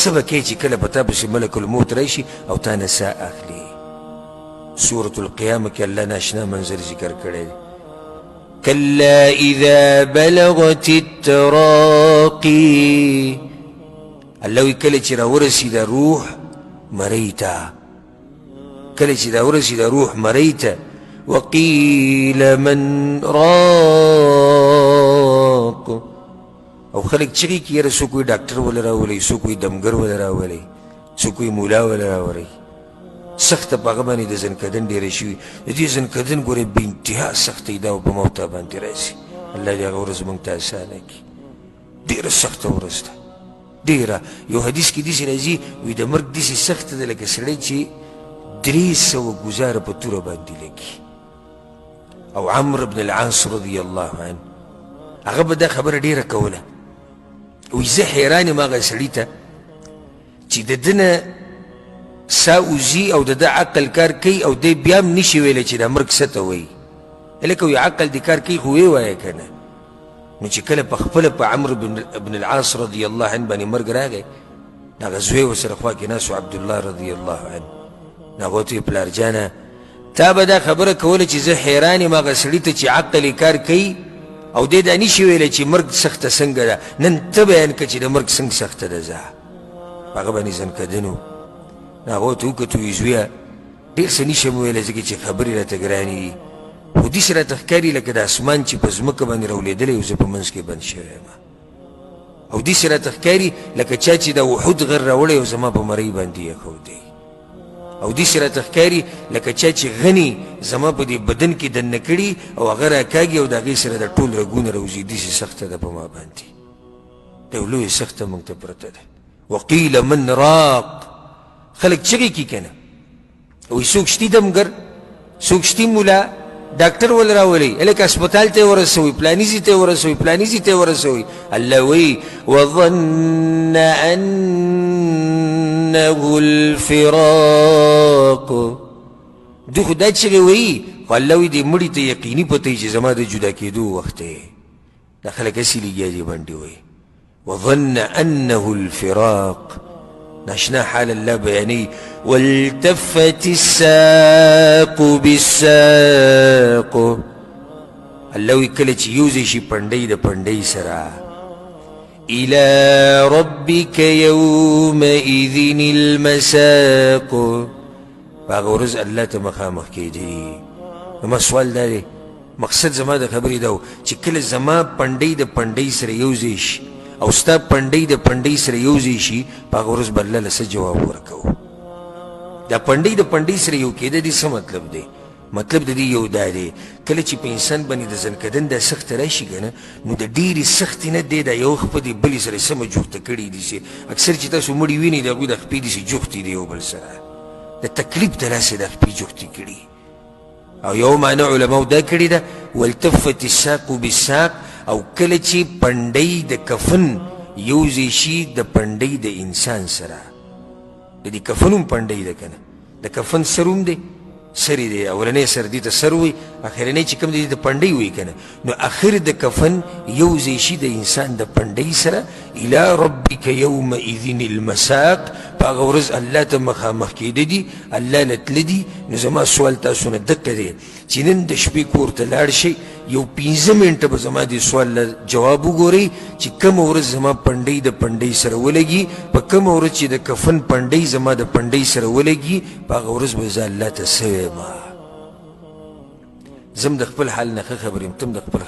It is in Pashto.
څه به کوې چې کله په تا پسې ملک الموت راشي او تا نه ساه اخلي. سورة القیامه کې الله ناشنا منظر ذکر کړی دی. کلا اذا بلغت التراقي، الله وی کله چې راورسېده روح مرۍ ته، کله چې راورسېده روح مرۍ ته، وقیل من راق، او خلک چغې کړي یاره څوک وایي ډاکټر وله راولئ، څوک وایي دمګر وله راولئ، څوک وایي مولا وله راولئ. سخته په هغه باندې د زنکدن ډېره شوي. د دې زنکدن ګورې بې انتها سخته دا په ما او تا باندې راځي. الله دې هغه ورځ موږ ته اسانه کړي. ډېره سخته ورځ ده، ډېره. یو حدیث کې داسې راځي وایي د مرګ داسې سخته ده لکه سړی چې 300 ګزاره په توره باندې لګي. او عمرو بن العاص رضی الله عنه هغه به دا خبره ډېره کوله، وایي زه حیران یم هغه سړي ته چې د ده نه ساه وځي او د ده عقل کار کوي او دی بیا هم نشي ویلی چې دا مرګ څه ته وایي. هلکه وایي عقل دې کار کوي خو ویې وایه که نه. نو چې کله په خپله په عمرو بن العاص رضی الله عنه باندې مرګ راغی، هغه زوی ورسره خوا کې ناست و عبدالله رضی الله عنه. نو هغه ورته ویې پلار جانه تا به دا خبره کوله چې زه حیران یم هغه سړي ته چې عقل یې کار کوي او دی دا نشي ویلی چې مرګ سخته څنګه ده. نن ته بیان کړه چې د مرګ څنګه سخته ده. زه هغه باندې زنکدن و. نو هغه ورته وکتل وایي زویه ډېر څه نشم ویلی ځکه چې خبرې راته ګرانې دي، خو داسې راته ښکاري لکه د اسمان چې په ځمکه باندې راولېدلی او زه په منځ کې بند شوی یم، او داسې راته ښکاري لکه چا چې د وحود غر راوړی او زما په مرۍ باندې یې ښودی، او داسې راته ښکاري لکه چا چې غني زما په دې بدن کې دننه کړي او هغه راکاږي او د هغې سره د ټول رګونه راوځي. داسې سخته ده په ما باندې، دا یو لویه سخته موږ ته پرته ده. وقیل من راق، خلک چغې کي که نه، وایي څوک شتي دمګر، څوک شتي مولا، ډاکټر ول راولئ، هلکه هسپتال ته یې ورسوئ، پلاني ځای ته یې ورسوئ، پلاني ځای ته یې ورسوئ. الله وایي وظن انه الفراق، دوی خو دا چغې وایي خو الله وایي دې مړي ته یقیني پته چې زما د جدا کېدو وخت دی. دا خلک هسې لګیا دي باندې وایي وظن انه الفراق. ناشنا حال الله بیانوي والتفت الساق بالساق. الله وایي کله چې یوځای شي پنډۍ د پنډۍ سره، الى ربك يومئذ المساق، په هغه ورځ الله ته مخامخ کېدي. زما سوال دا دی، مقصد زما د خبرې دا و چې کله زما پنډۍ د پنډۍ سره یوځای شي او ستا پنډۍ د پنډۍ سره یوځای شي، په هغه ورځ به الله له څه جواب ورکوو. دا پنډۍ د پنډۍ سره یو کېده دې څه مطلب دی؟ مطلب د دې یو دا دی کله چې په انسان باندې د زنکدن دا سخته راشي که نه، نو د ډېرې سختې نه دی دا یو خپه دې بلې سره سمه جوخته کړي دي چې اکثر چې تاسو مړي وینئ د هغوی د خپې داسې جوختې دي یو بل سره، د تکلیف د لاسه د خپې جوختې کړي. او یو معنی علماو دا کړې ده والتفت الساق بالساق، او کله چې پنډۍ د کفن یوځای شي د پنډۍ د انسان سره. د دې کفن هم پنډۍ ده که نه، د کفن سر هم دی، سر دی، اولنی سر دې ته سر وایي، اخرنی چې کوم دی د پنډۍ وایي که نه. نو اخر د کفن یوځای شي د انسان د پنډۍ سره. الى ربک یومئذ المساق، په هغه ورځ الله ته مخامخ کېده دي، الله نه تله دي. نو زما سوال تاسو نه دقه دی چې نن د شپې کور ته لاړ شئ، یو 15 منټه به زما دې سوال له جواب وګورئ چې کومه ورځ زما پنډۍ د پنډۍ سره ولګي، په کومه ورځ چې د کفن پنډۍ زما د پنډۍ سره ولګي، په هغه ورځ به زه الله ته څه وایم. زه هم د خپل حال نه ښه خبر یم، ته هم د خپل